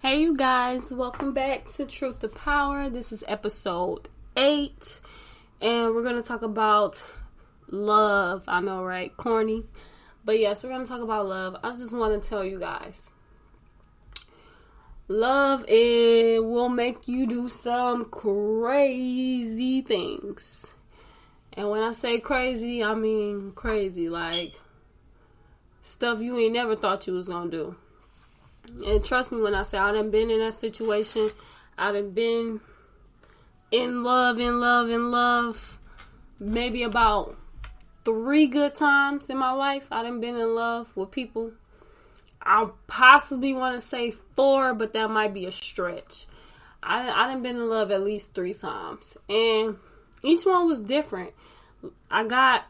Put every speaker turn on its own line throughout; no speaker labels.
Hey you guys, welcome back to Truth to Power. This is episode 8 and we're going to talk about love. I know, right? Corny. But yes, we're going to talk about love. I just want to tell you guys, love, it will make you do some crazy things. And when I say crazy, I mean crazy, like stuff you ain't never thought you was going to do. And trust me when I say I done been in that situation. I done been in love. Maybe about 3 good times in my life. I done been in love with people. I possibly want to say 4, but that might be a stretch. I done been in love at least 3 times. And each one was different. I got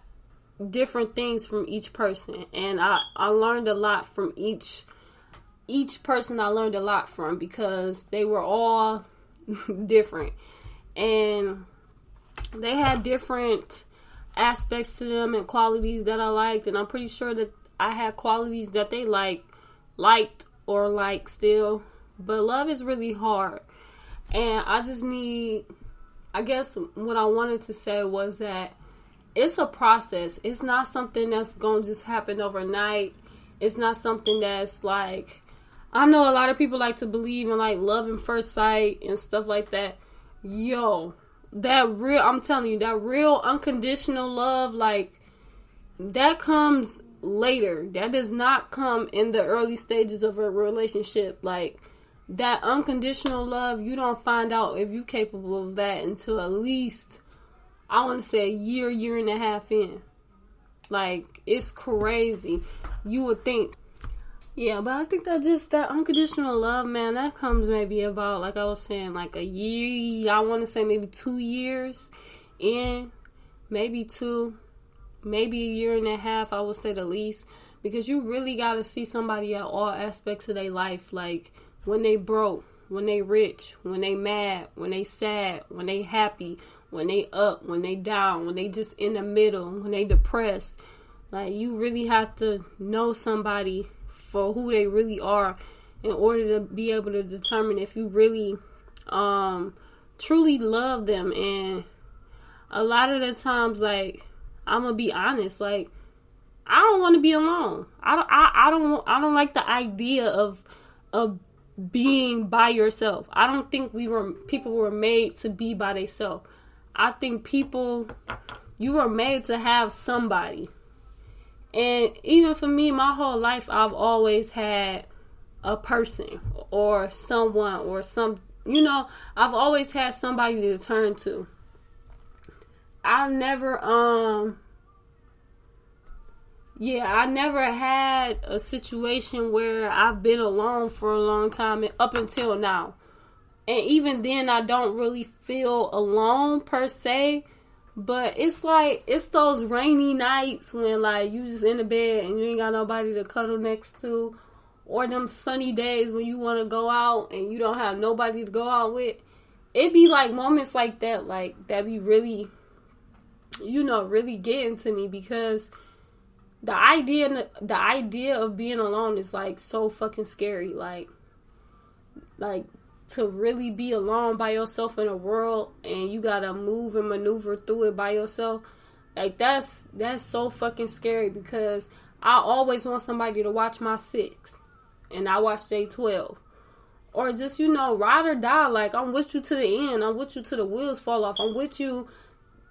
different things from each person. And I learned a lot from each person. I learned a lot from, because they were all different and they had different aspects to them and qualities that I liked, and I'm pretty sure that I had qualities that they liked or like still. But love is really hard, and I guess what I wanted to say was that it's a process. It's not something that's gonna just happen overnight. It's not something that's like, I know a lot of people like to believe in like love at first sight and stuff like that. I'm telling you, that real unconditional love, like, that comes later. That does not come in the early stages of a relationship. Like, that unconditional love, you don't find out if you're capable of that until at least, I want to say, a year and a half in. Like, it's crazy. You would think. Yeah, but I think that unconditional love, man, that comes maybe about, like I was saying, like a year. I want to say maybe 2 years in, maybe 2, maybe a year and a half, I would say the least. Because you really got to see somebody at all aspects of their life. Like, when they broke, when they rich, when they mad, when they sad, when they happy, when they up, when they down, when they just in the middle, when they depressed. Like, you really have to know somebody for who they really are in order to be able to determine if you really truly love them. And a lot of the times, like, I'm gonna be honest, like, I don't want to be alone. I don't like the idea of being by yourself. I don't think people were made to be by themselves. I think you were made to have somebody. And even for me, my whole life, I've always had a person or someone or I've always had somebody to turn to. I never had a situation where I've been alone for a long time up until now. And even then, I don't really feel alone per se. But it's like, it's those rainy nights when, like, you just in the bed and you ain't got nobody to cuddle next to. Or them sunny days when you want to go out and you don't have nobody to go out with. It be like moments like that, that be really, really getting to me. Because the idea of being alone is, like, so fucking scary. Like, to really be alone by yourself in a world and you gotta move and maneuver through it by yourself, like, that's so fucking scary. Because I always want somebody to watch my 6 and I watch their 12, or just ride or die. Like, I'm with you to the end. I'm with you till the wheels fall off. I'm with you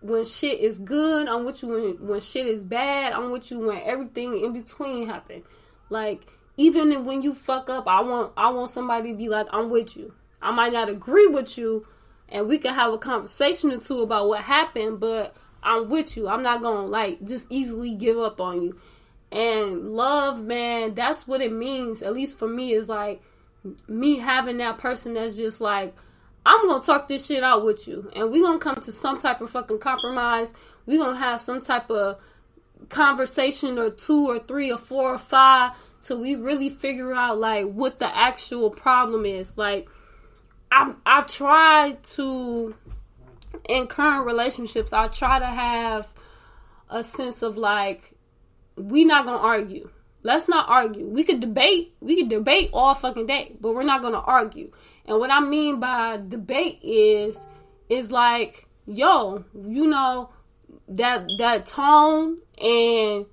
when shit is good. I'm with you when shit is bad. I'm with you when everything in between happen. Like, even when you fuck up, I want somebody to be like, I'm with you. I might not agree with you, and we can have a conversation or two about what happened, but I'm with you. I'm not going to, like, just easily give up on you. And love, man, that's what it means, at least for me, is like me having that person that's just like, I'm going to talk this shit out with you, and we're going to come to some type of fucking compromise. We're going to have some type of conversation or 2 or 3 or 4 or 5 till we really figure out, like, what the actual problem is. Like, I try to, in current relationships, I try to have a sense of, like, we not gonna argue. Let's not argue. We could debate all fucking day, but we're not gonna argue. And what I mean by debate is like, yo, you know, that tone and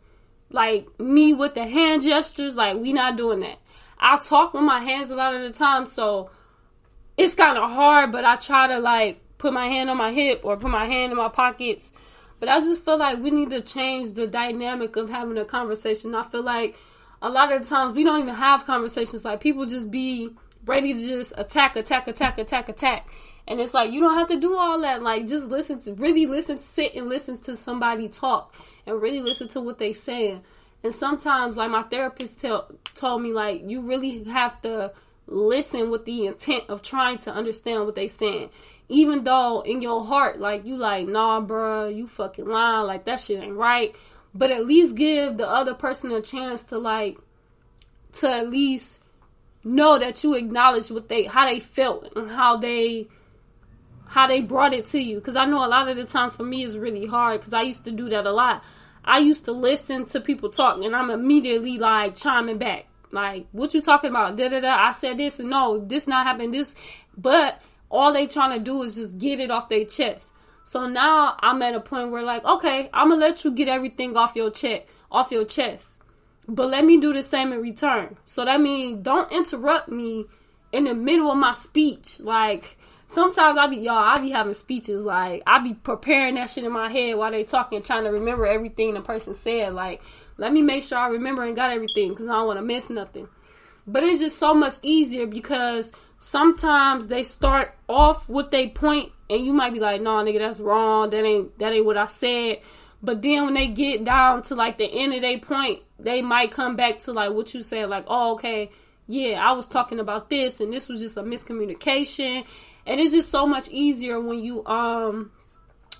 like me with the hand gestures, like we not doing that. I talk with my hands a lot of the time, so it's kind of hard, but I try to like put my hand on my hip or put my hand in my pockets. But I just feel like we need to change the dynamic of having a conversation. I feel like a lot of the times we don't even have conversations. Like, people just be ready to just attack. And it's like, you don't have to do all that. Like, just sit and listen to somebody talk and really listen to what they saying. And sometimes, like, my therapist told me, like, you really have to listen with the intent of trying to understand what they saying. Even though in your heart, like, you like, nah, bruh, you fucking lying. Like, that shit ain't right. But at least give the other person a chance to, like, to at least know that you acknowledge how they felt and how they brought it to you. Because I know a lot of the times for me it's really hard, because I used to do that a lot. I used to listen to people talk and I'm immediately like chiming back. Like, what you talking about? I said this, and no, this not happened, this. But all they trying to do is just get it off their chest. So now I'm at a point where, like, okay, I'm going to let you get everything off your chest. But let me do the same in return. So that means don't interrupt me in the middle of my speech. Like, sometimes I be having speeches, like, I be preparing that shit in my head while they talking, trying to remember everything the person said. Like, let me make sure I remember and got everything, because I don't want to miss nothing. But it's just so much easier, because sometimes they start off with their point, and you might be like, no, nigga, that's wrong. That ain't what I said. But then when they get down to, like, the end of their point, they might come back to, like, what you said. Like, oh, okay, yeah, I was talking about this, and this was just a miscommunication. And it's just so much easier when you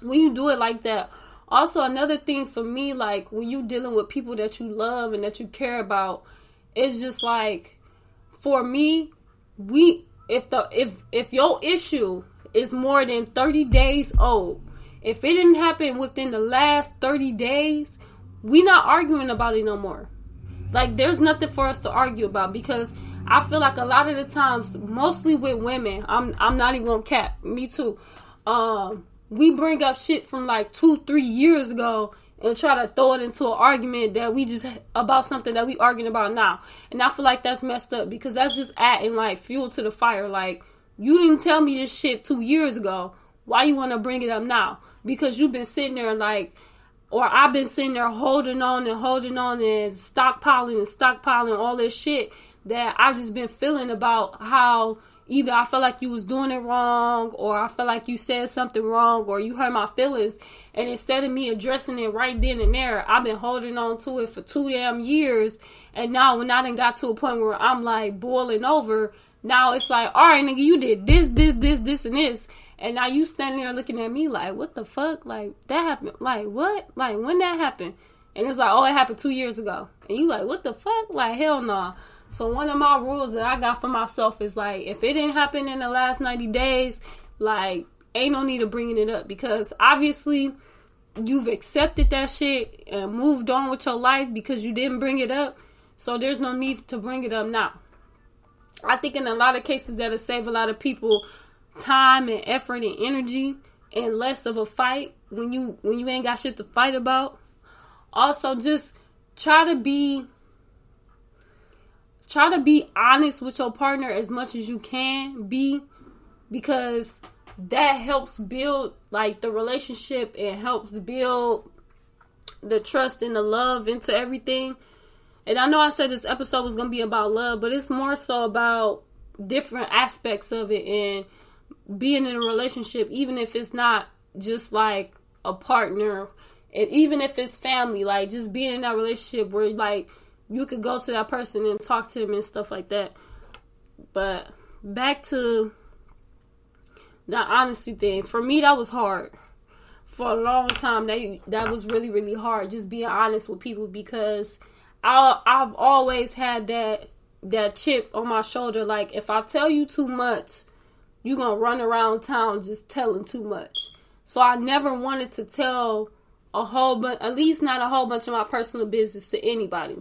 do it like that. Also, another thing for me, like, when you dealing with people that you love and that you care about, it's just like, for me, if your issue is more than 30 days old, if it didn't happen within the last 30 days, we not arguing about it no more. Like, there's nothing for us to argue about, because I feel like a lot of the times, mostly with women, I'm not even gonna cap, me too. We bring up shit from like 2-3 years ago and try to throw it into an argument that we just about something that we arguing about now. And I feel like that's messed up, because that's just adding like fuel to the fire. Like, you didn't tell me this shit 2 years ago. Why you want to bring it up now? Because you've been sitting there like, or I've been sitting there holding on and stockpiling all this shit that I just been feeling about how either I felt like you was doing it wrong, or I felt like you said something wrong, or you hurt my feelings. And instead of me addressing it right then and there, I've been holding on to it for 2 damn years. And now when I done got to a point where I'm like boiling over, now it's like, all right, nigga, you did this, and this. And now you standing there looking at me like, what the fuck? Like, that happened. Like, what? Like, when that happened? And it's like, oh, it happened 2 years ago. And you like, what the fuck? Like, hell no. So one of my rules that I got for myself is like, if it didn't happen in the last 90 days, like, ain't no need to bringing it up, because obviously you've accepted that shit and moved on with your life because you didn't bring it up. So there's no need to bring it up now. I think in a lot of cases that'll save a lot of people time and effort and energy, and less of a fight when you ain't got shit to fight about. Also, just try to be honest with your partner as much as you can be, because that helps build like the relationship and helps build the trust and the love into everything. And I know I said this episode was going to be about love, but it's more so about different aspects of it and being in a relationship, even if it's not just like a partner, and even if it's family, like just being in that relationship where like you could go to that person and talk to them and stuff like that. But back to the honesty thing. For me, that was hard. For a long time, that was really, really hard, just being honest with people, because I've always had that chip on my shoulder. Like, if I tell you too much, you're going to run around town just telling too much. So I never wanted to tell at least not a whole bunch of my personal business to anybody.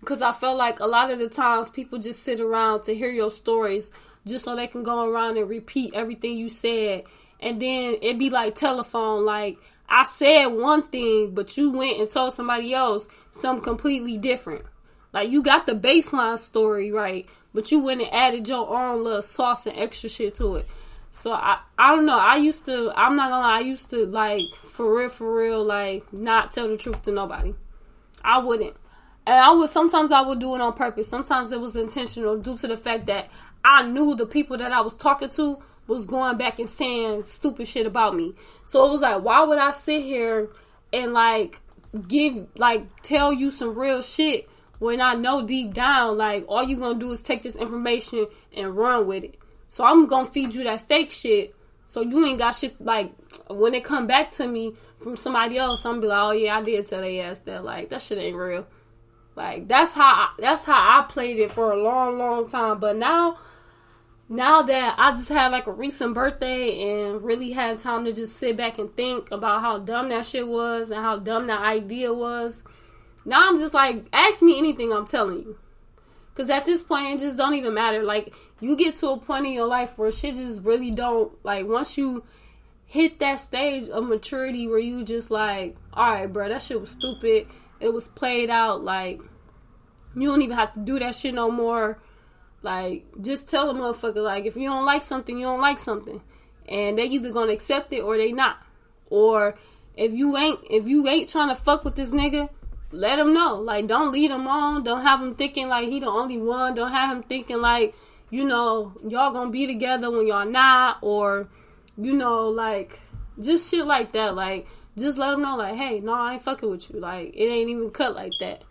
Because I felt like a lot of the times people just sit around to hear your stories just so they can go around and repeat everything you said. And then it be like telephone, like I said one thing, but you went and told somebody else something completely different. Like you got the baseline story right, but you went and added your own little sauce and extra shit to it. So I don't know. I'm not gonna lie, I used to like for real, like not tell the truth to nobody. I wouldn't. And sometimes I would do it on purpose. Sometimes it was intentional due to the fact that I knew the people that I was talking to was going back and saying stupid shit about me. So it was like, why would I sit here and tell you some real shit when I know deep down, like, all you gonna do is take this information and run with it. So I'm gonna feed you that fake shit. So you ain't got shit, like, when it come back to me from somebody else, I'm gonna be like, oh yeah, I did tell their ass that, like, that shit ain't real. Like, that's how I played it for a long time. But now that I just had like a recent birthday and really had time to just sit back and think about how dumb that shit was and how dumb that idea was, now I'm just like, ask me anything, I'm telling you. Because at this point, it just don't even matter. Like, you get to a point in your life where shit just really don't, like, once you hit that stage of maturity where you just like, alright, bro, that shit was stupid. It was played out. Like, you don't even have to do that shit no more. Like, just tell a motherfucker, like, if you don't like something, you don't like something. And they either gonna accept it or they not. Or if you ain't trying to fuck with this nigga, let him know. Like, don't lead him on. Don't have him thinking like he the only one. Don't have him thinking like, you know, y'all gonna be together when y'all not. Or, you know, like, just shit like that. Like, just let him know, like, hey, no, I ain't fucking with you. Like, it ain't even cut like that.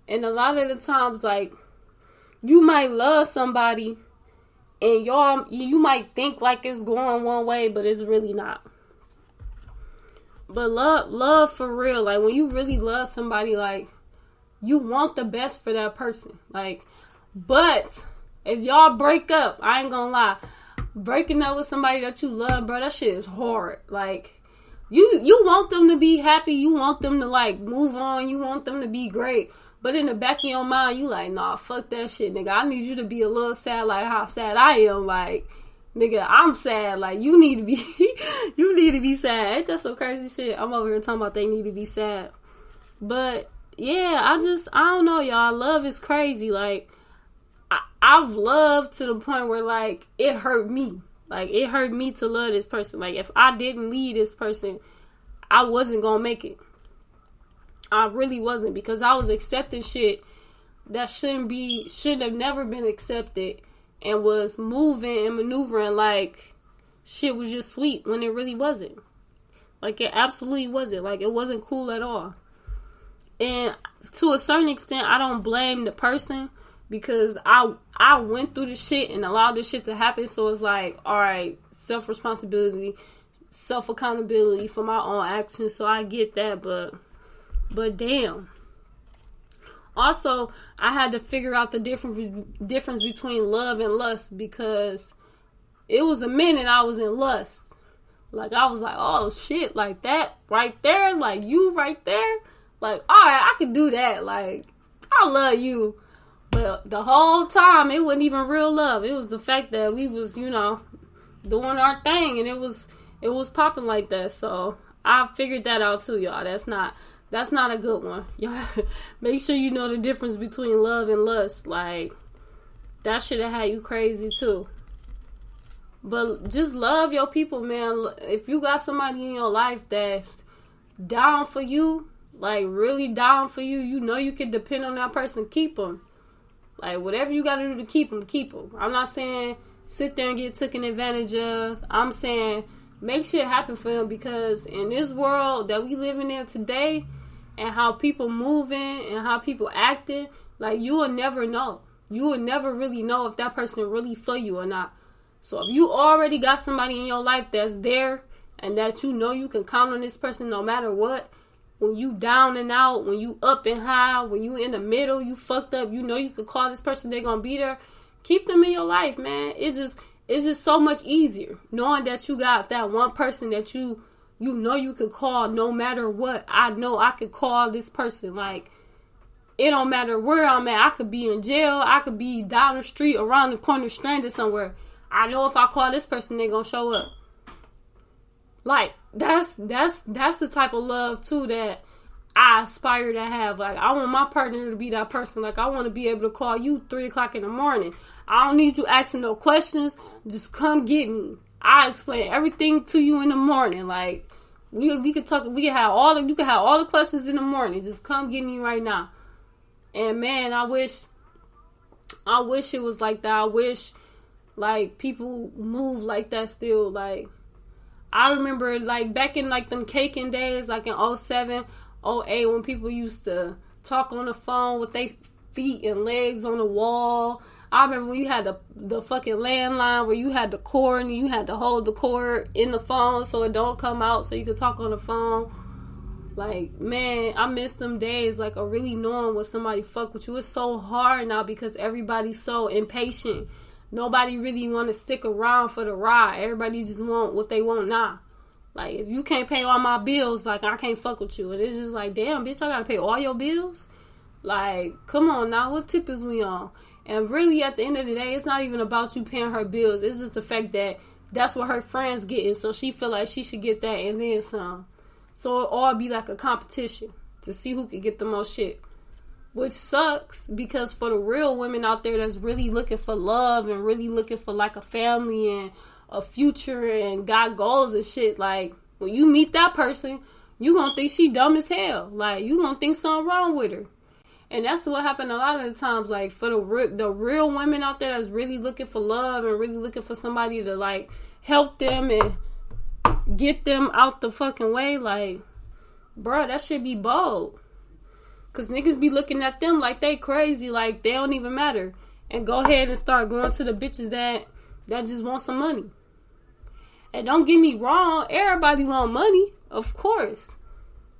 And a lot of the times, like, you might love somebody and you might think like it's going one way, but it's really not. But love for real, like, when you really love somebody, like, you want the best for that person. Like, but if y'all break up, I ain't gonna lie, breaking up with somebody that you love, bro, that shit is hard. Like, you want them to be happy, you want them to, like, move on, you want them to be great. But in the back of your mind, you like, nah, fuck that shit, nigga. I need you to be a little sad like how sad I am. Like, nigga, I'm sad. Like, you need to be sad. Ain't that some crazy shit? I'm over here talking about they need to be sad. But, yeah, I don't know, y'all. Love is crazy. Like, I've loved to the point where, like, it hurt me. Like, it hurt me to love this person. Like, if I didn't leave this person, I wasn't gonna make it. I really wasn't, because I was accepting shit that should have never been accepted, and was moving and maneuvering like shit was just sweet when it really wasn't. Like, it absolutely wasn't. Like, it wasn't cool at all. And to a certain extent, I don't blame the person, because I went through this shit and allowed this shit to happen. So it's like, alright, self-responsibility, self-accountability for my own actions. So I get that, but damn. Also, I had to figure out the difference between love and lust, because it was a minute I was in lust. Like, I was like, oh shit, like that right there, like you right there. Like, alright, I could do that. Like, I love you. But the whole time, it wasn't even real love. It was the fact that we was, you know, doing our thing, and it was popping like that. So I figured that out too, y'all. That's not a good one. Y'all, make sure you know the difference between love and lust. Like, that should have had you crazy too. But just love your people, man. If you got somebody in your life that's down for you, like really down for you, you know you can depend on that person, keep them. Like, whatever you gotta do to keep them, keep them. I'm not saying sit there and get taken advantage of. I'm saying make shit happen for them, because in this world that we living in today, and how people moving and how people acting, like, you will never know. You will never really know if that person really for you or not. So if you already got somebody in your life that's there, and that you know you can count on this person no matter what, when you down and out, when you up and high, when you in the middle, you fucked up, you know you could call this person, they're gonna be there. Keep them in your life, man. It's just so much easier knowing that you got that one person that you know you could call no matter what. I know I could call this person. Like, it don't matter where I'm at. I could be in jail. I could be down the street, around the corner, stranded somewhere. I know if I call this person, they're gonna show up. Like, that's the type of love too that I aspire to have. Like, I want my partner to be that person. Like, I want to be able to call you 3 o'clock in the morning. I don't need you asking no questions. Just come get me. I explain everything to you in the morning. Like, we could talk. We can have you can have all the questions in the morning. Just come get me right now. And man, I wish it was like that. I wish like people move like that still. Like, I remember like back in like them caking days, like in 07, 08, when people used to talk on the phone with their feet and legs on the wall. I remember when you had the fucking landline where you had the cord and you had to hold the cord in the phone so it don't come out so you could talk on the phone. Like, man, I miss them days, like, of really knowing when somebody fuck with you. It's so hard now because everybody's so impatient. Nobody really want to stick around for the ride. Everybody just want what they want now. Like, if you can't pay all my bills, like, I can't fuck with you. And it's just like, damn, bitch, I gotta pay all your bills? Like, come on now, what tip is we on? And really, at the end of the day, it's not even about you paying her bills. It's just the fact that that's what her friends getting. So she feel like she should get that and then some. So it all be like a competition to see who can get the most shit. Which sucks because for the real women out there that's really looking for love and really looking for like a family and a future and got goals and shit, like when you meet that person, you gonna think she dumb as hell. Like, you gonna think something wrong with her. And that's what happened a lot of the times. Like, for the real women out there that's really looking for love and really looking for somebody to, like, help them and get them out the fucking way. Like, bro, that should be bold. Because niggas be looking at them like they crazy. Like, they don't even matter. And go ahead and start going to the bitches that just want some money. And don't get me wrong. Everybody want money. Of course.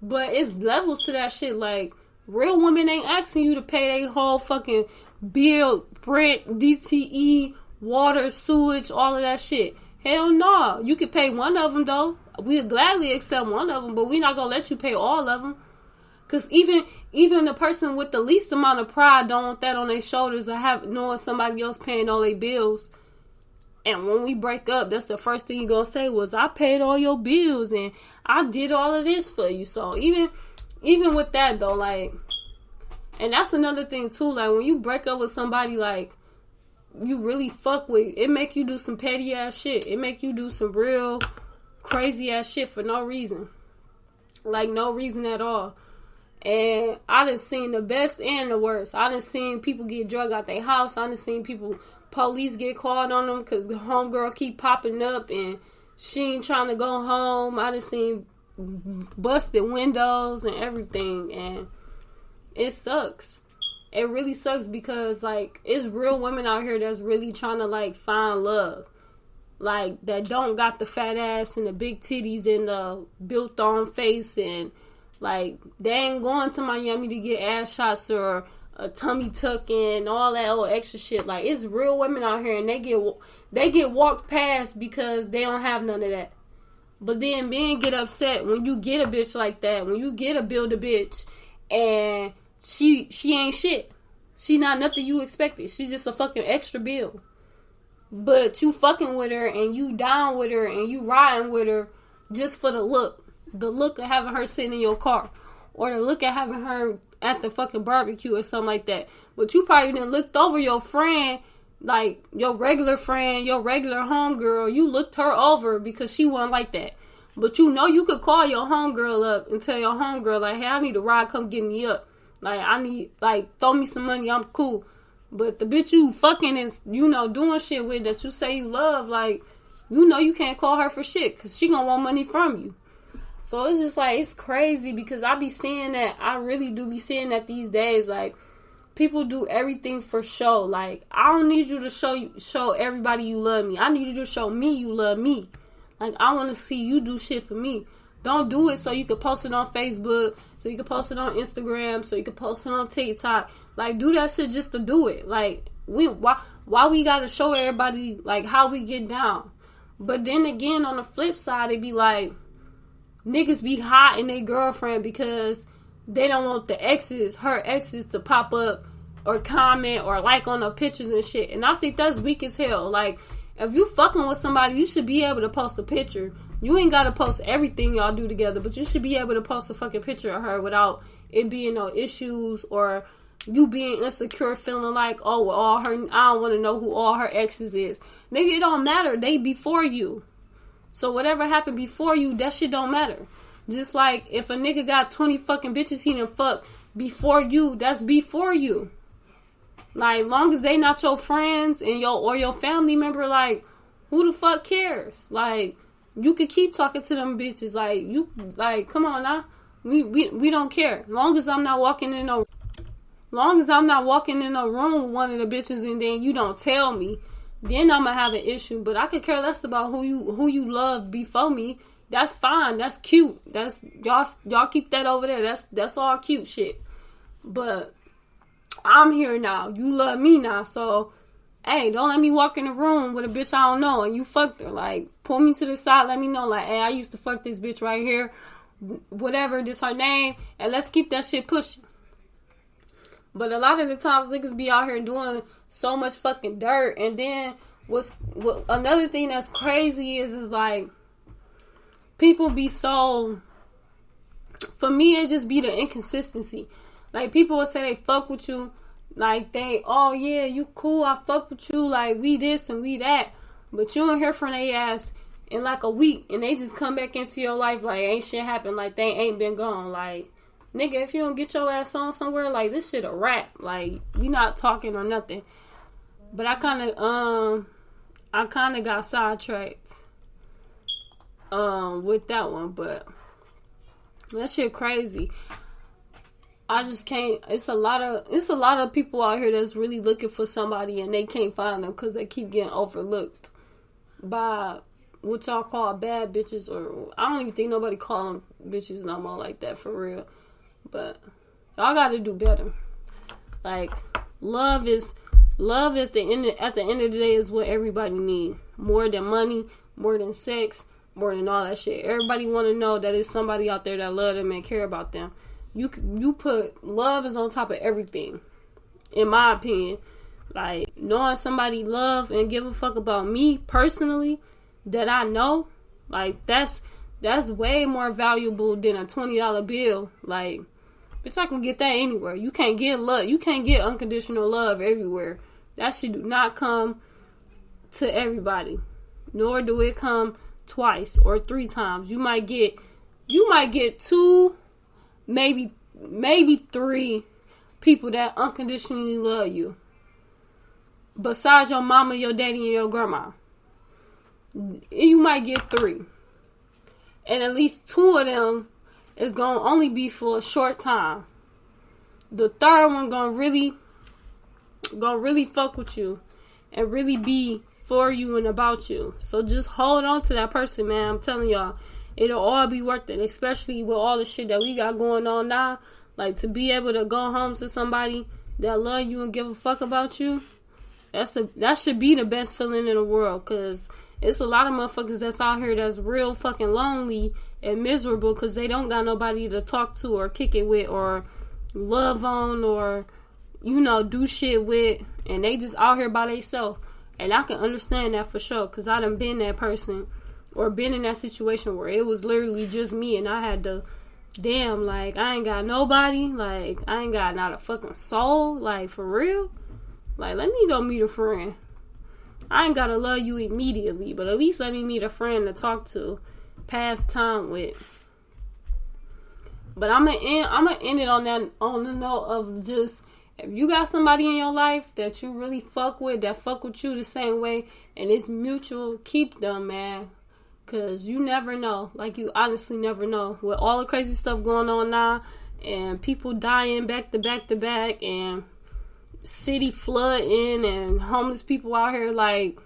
But it's levels to that shit. Like, real women ain't asking you to pay their whole fucking bill, rent, DTE, water, sewage, all of that shit. Hell no. You could pay one of them, though. We'll gladly accept one of them, but we're not going to let you pay all of them. Because even the person with the least amount of pride don't want that on their shoulders of knowing somebody else paying all their bills. And when we break up, that's the first thing you're going to say was, I paid all your bills and I did all of this for you. So even with that, though, like, and that's another thing, too. Like, when you break up with somebody, like, you really fuck with, it make you do some petty-ass shit. It make you do some real crazy-ass shit for no reason. Like, no reason at all. And I done seen the best and the worst. I done seen people get drugged out their house. I done seen police get called on them because the homegirl keep popping up and she ain't trying to go home. I done seen busted windows and everything, and it sucks. It really sucks because, like, it's real women out here that's really trying to, like, find love, like, that don't got the fat ass and the big titties and the built on face, and like, they ain't going to Miami to get ass shots or a tummy tuck and all that old extra shit. Like, it's real women out here and they get walked past because they don't have none of that. But then men get upset when you get a bitch like that. When you get a build a bitch and she ain't shit. She not nothing you expected. She just a fucking extra bill. But you fucking with her and you down with her and you riding with her just for the look. The look of having her sitting in your car. Or the look of having her at the fucking barbecue or something like that. But you probably done looked over your friend, like your regular friend, your regular homegirl. You looked her over because she wasn't like that. But you know you could call your homegirl up and tell your homegirl, like, hey, I need a ride, come get me up. Like, I need, like, throw me some money, I'm cool. But the bitch you fucking and, you know, doing shit with that you say you love, like, you know you can't call her for shit because she gonna want money from you. So it's just like, it's crazy because I be seeing that. I really do be seeing that these days. Like, people do everything for show. Like, I don't need you to show everybody you love me. I need you to show me you love me. Like, I want to see you do shit for me. Don't do it so you can post it on Facebook, so you can post it on Instagram, so you can post it on TikTok. Like, do that shit just to do it. Like, why we gotta show everybody, like, how we get down? But then again, on the flip side, it be like, niggas be hot in their girlfriend because they don't want her exes to pop up or comment or like on the pictures and shit. And I think that's weak as hell. Like, if you fucking with somebody, you should be able to post a picture. You ain't gotta post everything y'all do together, but you should be able to post a fucking picture of her without it being no issues or you being insecure, feeling like, oh, well, I don't want to know who all her exes is. Nigga, it don't matter. They before you. So whatever happened before you, that shit don't matter. Just like if a nigga got 20 fucking bitches he done fucked before you, that's before you. Like, long as they not your friends and your family member, like, who the fuck cares? Like, you could keep talking to them bitches. Like, come on now. We don't care. Long as I'm not walking in a room with one of the bitches and then you don't tell me, then I'm gonna have an issue. But I could care less about who you love before me. That's fine. That's cute. That's y'all keep that over there. That's all cute shit. But I'm here now. You love me now. So, hey, don't let me walk in the room with a bitch I don't know and you fucked her. Like, pull me to the side. Let me know. Like, hey, I used to fuck this bitch right here. Whatever, this her name. And let's keep that shit pushing. But a lot of the times niggas be out here doing so much fucking dirt. And then what another thing that's crazy is like people be so, for me it just be the inconsistency. Like, people will say they fuck with you, like they, oh yeah, you cool, I fuck with you, like we this and we that, but you don't hear from their ass in like a week and they just come back into your life like ain't shit happened, like they ain't been gone. Like, nigga, if you don't get your ass on somewhere, like, this shit a wrap. Like, we not talking or nothing. But I kind of got sidetracked with that one, but that shit crazy. I just can't. It's a lot of people out here that's really looking for somebody and they can't find them because they keep getting overlooked by what y'all call bad bitches, or I don't even think nobody call them bitches no more like that for real. But y'all got to do better. Like, love is at the end of the day is what everybody need. More than money, more than sex, more than all that shit. Everybody want to know that there's somebody out there that love them and care about them. You put love is on top of everything, in my opinion. Like, knowing somebody love and give a fuck about me personally that I know, like, that's way more valuable than a $20 bill. Like, bitch, I can get that anywhere. You can't get love. You can't get unconditional love everywhere. That shit do not come to everybody. Nor do it come twice or 3 times. You might get 2, maybe 3 people that unconditionally love you. Besides your mama, your daddy, and your grandma. You might get 3. And at least 2 of them is going to only be for a short time. The third one going to really fuck with you and really be for you and about you. So just hold on to that person, man. I'm telling y'all, it'll all be worth it, especially with all the shit that we got going on now. Like, to be able to go home to somebody that love you and give a fuck about you, that should be the best feeling in the world, because it's a lot of motherfuckers that's out here that's real fucking lonely and miserable because they don't got nobody to talk to or kick it with or love on or, do shit with, and they just out here by themselves. And I can understand that for sure, because I done been that person or been in that situation where it was literally just me and I had to, damn, like, I ain't got nobody, like, I ain't got not a fucking soul, like, for real. Like, let me go meet a friend. I ain't gotta love you immediately, but at least let me meet a friend to talk to, pass time with. But I'm gonna end it on the note of just, if you got somebody in your life that you really fuck with, that fuck with you the same way, and it's mutual, keep them, man. Cause you never know. Like, you honestly never know. With all the crazy stuff going on now, and people dying back to back to back, and city flooding, and homeless people out here, like,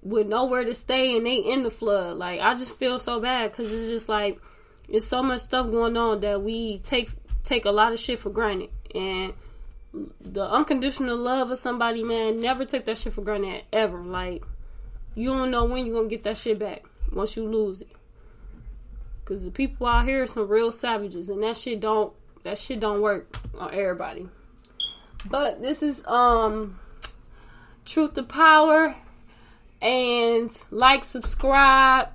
with nowhere to stay, and they in the flood. Like, I just feel so bad, because it's just like, it's so much stuff going on that we take a lot of shit for granted. And the unconditional love of somebody, man, never take that shit for granted, ever. Like, you don't know when you're gonna get that shit back once you lose it. Because the people out here are some real savages, and that shit don't That shit don't work on everybody. But this is Truth to Power. And like, subscribe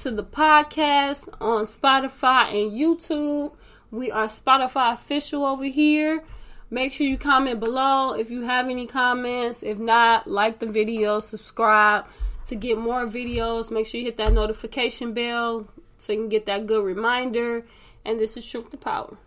to the podcast on Spotify and YouTube. We are Spotify official over here. Make sure you comment below if you have any comments. If not, like the video, subscribe to get more videos. Make sure you hit that notification bell so you can get that good reminder. And this is Truth to Power.